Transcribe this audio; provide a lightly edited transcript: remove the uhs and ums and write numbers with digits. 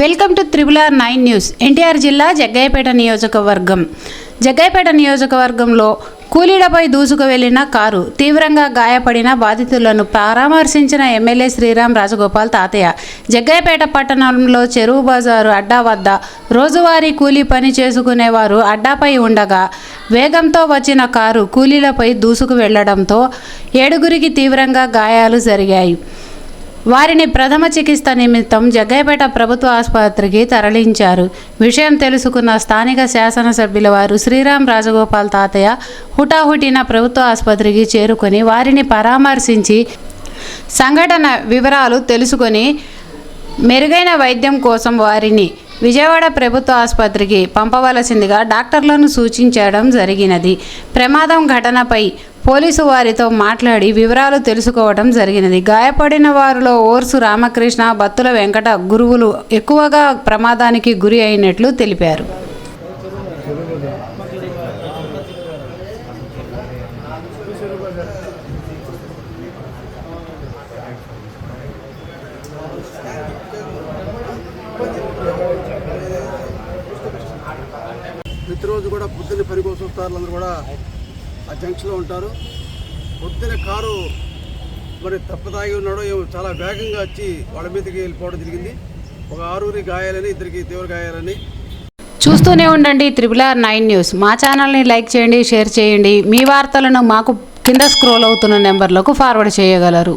Welcome to RRR9 news. NTR జిల్లా జగ్గయ్యపేట నియోజకవర్గంలో కూలీలపై దూసుకు వెళ్లిన కారు తీవ్రంగా గాయపడిన బాధితులను పరామర్శించిన ఎమ్మెల్యే శ్రీరామ్ రాజగోపాల్ తాతయ్య. జగ్గయ్యపేట పట్టణంలో చెరువు బజారు అడ్డా వద్ద రోజువారీ కూలీ పని చేసుకునేవారు అడ్డాపై ఉండగా వేగంతో వచ్చిన కారు కూలీలపై దూసుకు వెళ్లడంతో 7గురికి తీవ్రంగా గాయాలు జరిగాయి. వారిని ప్రథమ చికిత్స నిమిత్తం జగ్గయ్యపేట ప్రభుత్వ ఆసుపత్రికి తరలించారు. విషయం తెలుసుకున్న స్థానిక శాసనసభ్యుల వారు శ్రీరామ్ రాజగోపాల్ తాతయ్య హుటాహుటిన ప్రభుత్వ ఆసుపత్రికి చేరుకొని వారిని పరామర్శించి సంఘటన వివరాలు తెలుసుకొని మెరుగైన వైద్యం కోసం వారిని విజయవాడ ప్రభుత్వ ఆసుపత్రికి పంపవలసిందిగా డాక్టర్లను సూచించడం జరిగినది. ప్రమాదం ఘటనపై పోలీసు వారితో మాట్లాడి వివరాలు తెలుసుకోవడం జరిగినది. గాయపడిన వారిలో ఓర్సు రామకృష్ణ, బత్తుల వెంకట గురువులు ఎక్కువగా ప్రమాదానికి గురి అయినట్లు తెలిపారు. ప్రతిరోజు కూడా పొద్దున్న పని కోసం వస్తారు, కూడా ఆ జంక్షన్లో ఉంటారు. పొద్దున్న కారు మరి తప్పదాగి ఉన్నాడో ఏమో చాలా వేగంగా వచ్చి వాళ్ళ మీదకి వెళ్ళిపోవడం జరిగింది. ఒక 6గురికి గాయాలని, 2కి తీవ్ర గాయాలని. చూస్తూనే ఉండండి RRR9 న్యూస్. మా ఛానల్ని లైక్ చేయండి, షేర్ చేయండి. మీ వార్తలను మాకు కింద స్క్రోల్ అవుతున్న నెంబర్లకు ఫార్వర్డ్ చేయగలరు.